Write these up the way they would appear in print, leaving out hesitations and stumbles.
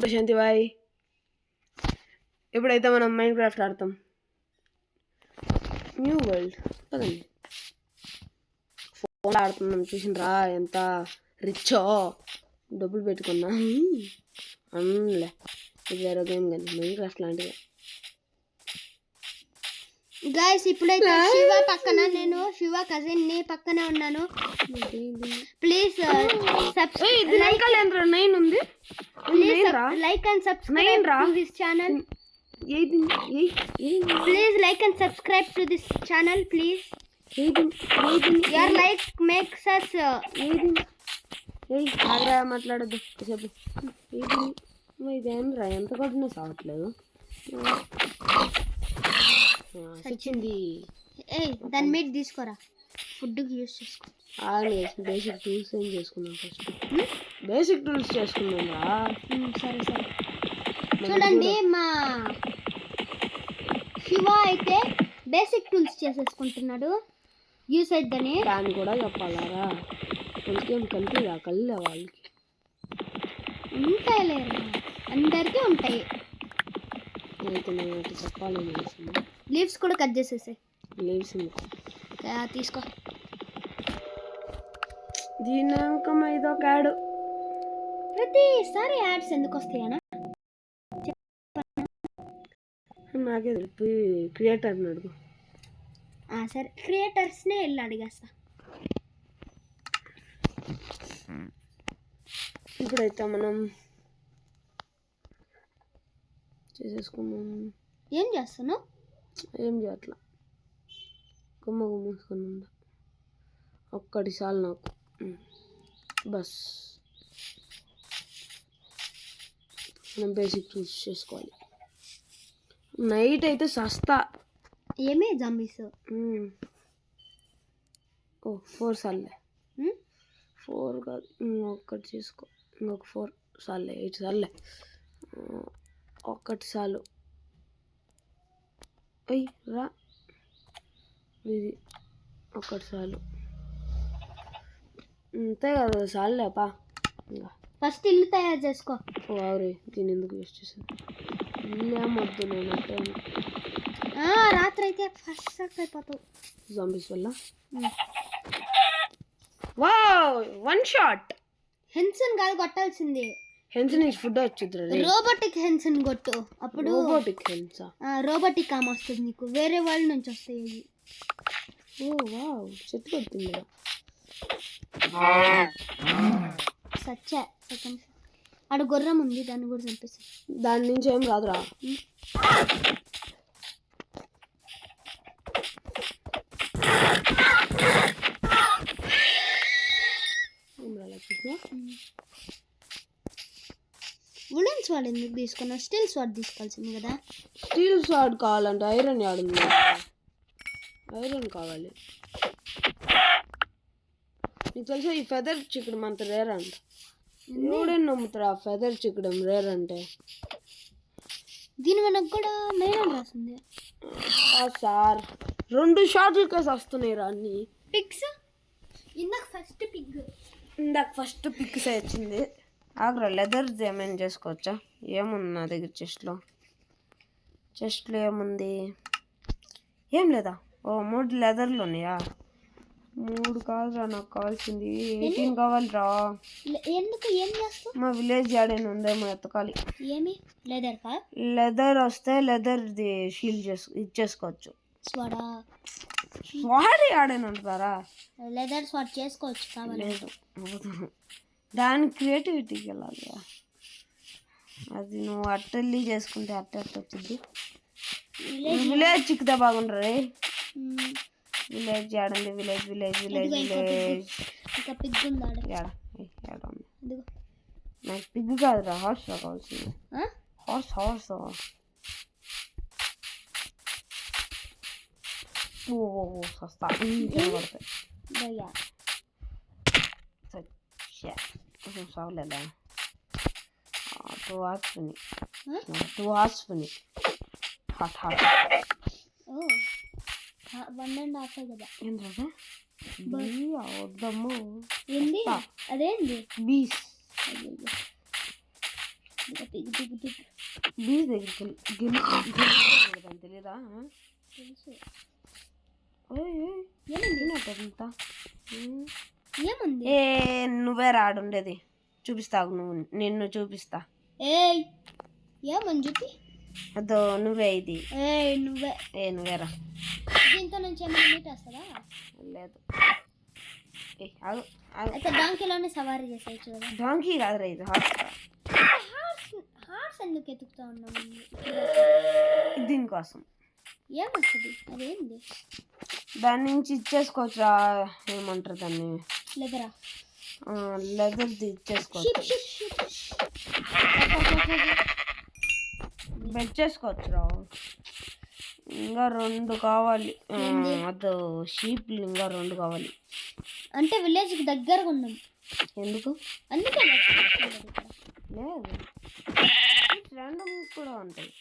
Prashanti bye. ఎప్పుడైతే మనం mind craft ఆడతాం. న్యూ వరల్డ్ పదండి. ఫోన్ ఆడుతున్నాం చూసినరా ఎంత రిచ్చో. డబ్బులు పెట్టుకున్నా అందులే. ఇది వేరే గేమ్ కానీ మైండ్ క్రాఫ్ట్ లాంటిది. గైస్ ఇప్పుడైతే శివ పక్కన, నేను శివ కజిన్ ని పక్కనే ఉన్నాను. Please like and subscribe to this channel. Please like and subscribe to this channel please. Your like makes us మాట్లాడద్దు చెప్పు. ఇదేంరా ఎంత కొట్టినా సావట్లేదు. వచ్చింది. దాని మీట్ తీసుకోరా, ఫుడ్కి యూస్ చేసుకో. బేసిక్ టూల్స్ ఏం చేసుకున్నాం ఫస్ట్. బేసిక్ టూల్స్ చేసుకున్నాం రా. సరే సరే చూడండి, మా శివ అయితే బేసిక్ టూల్స్ చేసేసుకుంటున్నాడు. యూస్ అయిద్దని దాన్ని కూడా చెప్పాలారా. ఇంకేం కనిపిదా కళ్ళే వాళ్ళకి ఉంటాయి లేరు, అందరికీ ఉంటాయి. అయితే నేను అటు చెప్పాలని తెలిసింది. లీవ్స్ కూడా కట్ చేసేసాయి. లీవ్స్ తీసుకో. దీని ఇదో క్యాడ్. ప్రతిసారి యాడ్స్ ఎందుకు వస్తాయనా నాకే తెలిపి క్రియేటర్ని అడుగు. సరే క్రియేటర్స్నే వెళ్ళి అడిగేస్తా. ఇప్పుడైతే మనం చేసేసుకున్నాం. ఏం చేస్తున్నావు? ఏం చేయట్లా, గుమ్మ మూసుకొని ఉందా. ఒక్కటి చాలు నాకు బస్. మనం బేసిక్ చూస్ చేసుకోవాలి. నైట్ అయితే సస్తా. ఏమే జంబీస్. 4 సార్లే. 4 కాదు, ఇంకొకటి చేసుకో. ఇంకొక 4 సార్లే, 8 సార్లే. ఒక్కటి చాలు. అయ్యి రా, ఇది ఒక్కటి చాలు. అంతే కదా, చాలులేపా. ఇంకా ఫస్ట్ ఇల్లు తయారు చేసుకో. అవురే, దీన్ని ఎందుకు వేస్ట్ చేసాను? ఇల్లు ఏమొద్దు, నేను అంటే రాత్రి అయితే ఫస్ట్ అయిపోతావు జాంబీస్ వల్ల. Wow, 1 shot. హెన్సన్ కాదు కొట్టాల్సింది. హెన్స్ నుంచి ఫుడ్ వచ్చింది. రోబోటిక్ హెన్సన్ కొట్టు, అప్పుడు రోబోటిక్ హెన్సా. రోబోటిక్ ఆమె వస్తుంది నీకు, వేరే వాళ్ళ నుంచి వస్తాయి. ఓ వావ్, చెట్టు కొడుతుంది. సచ్చా సెకండ్ ఆడ గుర్రం ఉంది, దాన్ని కూడా చంపేసి. దాని నుంచి ఏం రాదురా. వుడెన్ స్వాడ్ ఎందుకు తీసుకున్నా? స్టీల్ స్వాడ్ తీసుకోవాల్సింది కదా. స్టీల్ స్వాడ్ కావాలంటే ఐరన్ యాడుంది? ఐరన్ కావాలి. నీకు తెలుసా ఈ ఫెదర్ చిక్కడం అంత రేర్ అంట. ఎవడేం నమ్ముతారా ఫెదర్ చిక్కడం రేర్ అంటే? దీని వెనక కూడా నైరన్ రాసింది. సార్ 2 షాట్లు కేసు వస్తున్నాయి రా అన్ని. పిక్స్ ఇందాక ఫస్ట్ పిక్స్ వచ్చింది. ఆగ్రా లెదర్ది ఏమైనా చేసుకోవచ్చా? ఏముంది నా దగ్గర చెస్ట్లో ఏముంది? ఏం లేదా? 3 లెదర్లు ఉన్నాయా? 3 కాదురా, నాకు కావాల్సింది 18 కావాలిరా. ఎందుకు? ఏం చేస్తావు? మా విలేజ్ యాడైనా ఉందేమో ఎత్తకాలి. ఏమి లెదర్ వస్తే లెదర్ది షీల్డ్ ఇచ్చేసుకోవచ్చు. స్వాడ్ యాడైనా ఉంటారా? లెదర్ స్వాడ్ చేసుకోవచ్చు కావాలి. దాని క్రియేటివిటీకి వెళ్ళాలి. అది నువ్వు అట్టెళ్ళి చేసుకుంటే అట్ట వచ్చింది. విలేజ్ చిక్కితే బాగుండ్రీ. విలేజ్ ఆడండి. విలేజ్ నాకు పిగ్ కాదురా, హార్స్ కావాల్సింది. హార్స్ సస్తా సావలేదా? 2 hours fini. హాట్ 1.5 కదా. ఏంటంటే వద్దమ్ము. ఏంది అదేంది? బీస్ పిగ్ పిగ్ పిగ్ బీచ్ దగ్గరికి తెలీదా? తెలుసు. ఏమంతా ఏముంది? ఏ నువ్వే రాడుండేది చూపిస్తావు, నిన్ను చూపిస్తా. ఏయ్ ఏమని చూపి. అదో నువ్వే ఇది. నువ్వేరా. దీంతో నుంచి ఏమైనా మీట్ వస్తుందా? లేదు. అయితే డాంకీలోనే సవారీ చేసేయచ్చు కదా. డాంకీ కాదురా, ఇది హార్స్. హార్స్ ఎందుకు ఎతుకుతా ఉన్నాము? దీనికోసం. ఏమొస్తుంది? అదేంది? దాని నుంచి ఇచ్చేసుకోవచ్చురా, ఏమంటారు దాన్ని? లెదరా? లెదర్ది ఇచ్చేసుకోవచ్చు. బెడ్ చేసుకోవచ్చురా. ఇంకా 2 కావాలి. అదో షీప్లు ఇంకా 2 కావాలి. అంటే విలేజ్కి దగ్గరగా ఉన్నాం. ఎందుకు? అందుకే లేదు, ర్యాండమ్ కూడా ఉంటాయి.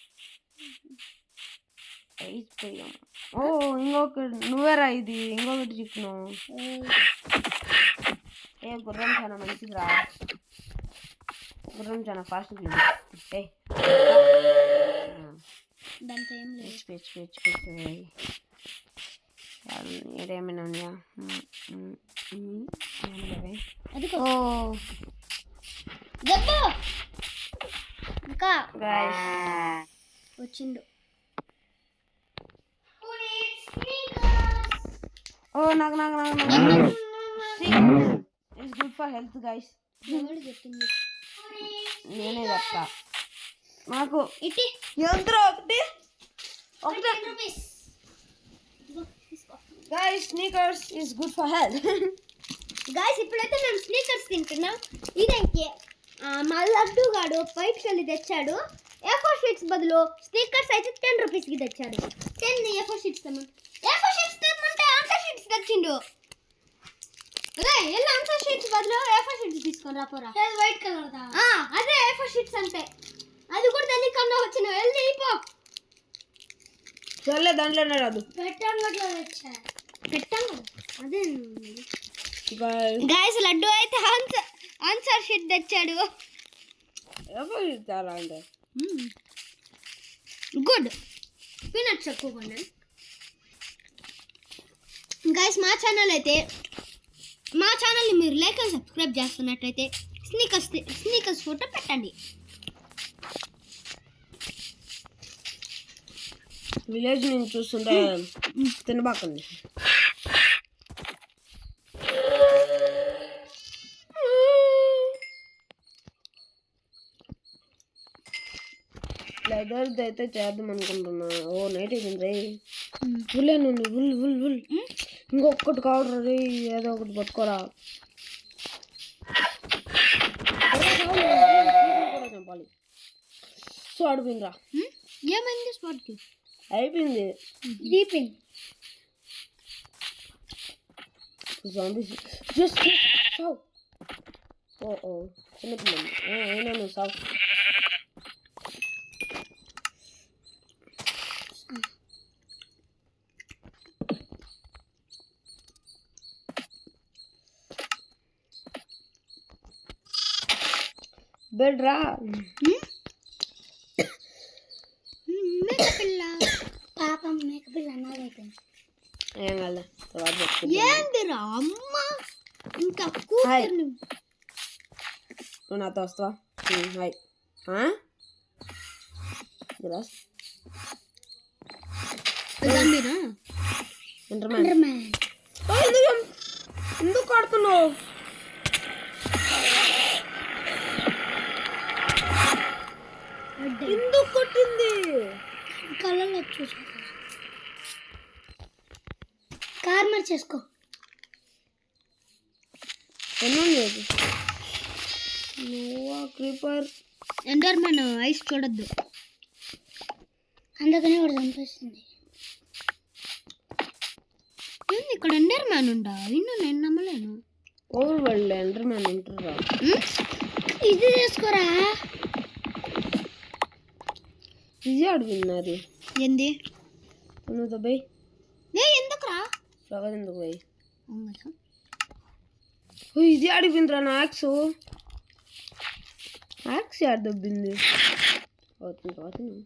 అయిపోయాం. ఓ ఇంకొకటి నువ్వేరా, ఇది ఇంకొకటి చెప్పిన. గుర్రం చాలా మంచిదిరా. గుర్రం చాలా ఫాస్ట్. దాంతో ఏం లేదు. ఏమేమి ఉన్నాయా? ఇంకా వచ్చిండు. నాకు it's good for health guys. చెప్తుంది. నేనే చెప్తా. నాకు ఇటీ ఎంతలో ఒకటి guys. Sneakers is good for health. Guys ఇప్పుడైతే మేము స్నీకర్స్ తింటున్నాం. ఇదైతే మా లడ్డు గాడు బయటకు వెళ్ళి తెచ్చాడు. A4 షీట్స్ బదులు స్నీకర్స్ అయితే 10 రూపీస్కి తెచ్చాడు. 10 A4 షీట్స్ తెమ్మంటే ఆన్సర్ షీట్స్ తెచ్చిండు. అదే ఎలా ఆన్సర్ షీట్స్ బదులు A4 షీట్స్ తీసుకొని రాపోరా. వైట్ కలర్ అదే A4 షీట్స్ అంటే అది కూడా తెలియకుండా వచ్చిన వెళ్ళి అయిపో. చల్లే దాంట్లోనే రాదు. పెట్టంగట్లో తెచ్చా. అదే గైస్ లడ్డు అయితే ఆన్సర్ షీట్ తెచ్చాడు. చాలా అంటే గుడ్. పీనట్స్ ఎక్కువ కొన్నాను. గైస్ మా ఛానల్ని మీరు లైక్ అండ్ సబ్స్క్రైబ్ చేస్తున్నట్లయితే స్నీకర్స్ ఫోటో పెట్టండి. విలేజ్ నుంచి చూస్తుంటే తినబాకండి. లెదర్ది అయితే చేద్దాం అనుకుంటున్నా. నైట్ అయిపోయింది రే. ఉల్లేనండి ఉల్ ఇంకొకటి కావడరా రే. ఏదో ఒకటి పట్టుకోరా. చంపాలి. సో అడిపోయిందిరా. ఏమైంది? స్పాట్కి అయిపోయింది. డీపింగ్ జస్ట్ సావు. చిన్నపిల్లండి. అయినా నువ్వు సావు. బెడ్ రా. పాపం మేకపిల్ల అన్నదైపోయింది. ఏం కాదు. ఏందిరా అమ్మ ఇంకా నువ్వు నాతో వస్తావా? హాయ్ ఎందుకు ఆడుతున్నావు? ఎందుకు కొట్టింది? కళ్ళలో చూసుకో. కార్మర్ చేసుకో. క్రీపర్ ఎండర్మన్ ఐస్ చూడొద్దు. అందుకని వాడు చంపేస్తుంది. ఏంది ఇక్కడ ఎండర్మ్యాన్ ఉండా? నేను నమ్మలేను. ఓవర్ వరల్డ్ ఎండర్మ్యాన్ ఉంటారా? ఇది చేసుకోరా. ఇది అడిగినది ఏంది? నువ్వు బై ఎందుకురా ఫ్లవర్ ఎందుకు బై? ఇది అడిగినరా నా యాక్స్ యాక్స్ యాడ్ దొబ్బింది. అవుతుంది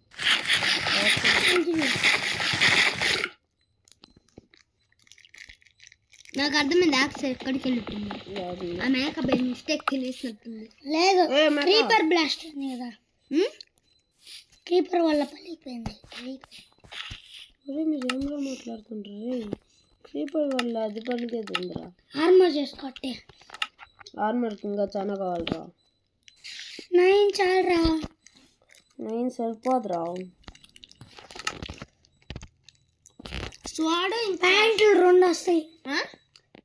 నాకు అర్థమైంది యాక్స్ ఎక్కడికి వెళ్ళిపోయింది. ఆ మేక బై మిస్టేక్ తినేసినట్టుంది. లేదు క్రీపర్ బ్లాస్ట్ ఉంది కదా, క్రీపర్ వల్ల పలిపోయింది. అరే మీరు ఏమో మాట్లాడుతుంటారు. క్రీపర్ వల్ల అది పలికేదిరా. ఆర్మర్ చేసుకోట్టే. ఆర్మర్కి ఇంకా చాలా కావాలరా. 9 చాలరా. 9 సరిపోదురా. స్వాడ్ ప్యాంట్లు 2 వస్తాయి.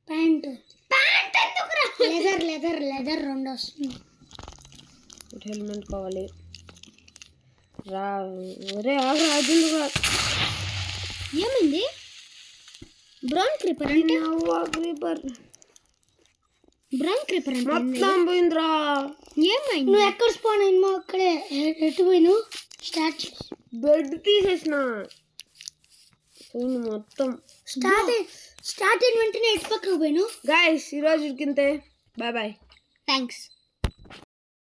ప్యాంట్ ఎందుకురా? లెదర్ 2 వస్తుంది. హెల్మెట్ కావాలి రా. ఒరే ఆగ్రా అదిందుగా. ఏమైంది? బ్రౌన్ క్రీపర్ అంటే బ్రౌన్ క్రీపర్ అంటే మొత్తం పోయిందిరా. ఏమైంది? నువ్వు ఎక్కడ స్పాన్ అయినా అక్కడే ఎటు పోయిను? స్టార్ట్ బెడ్ తీసేసిన పోయింది మొత్తం. స్టార్ట్ అయిన వెంటనే ఎటు పక్కకు పోయిను. గైస్ ఈరోజు కింతే. Bye bye. థ్యాంక్స్.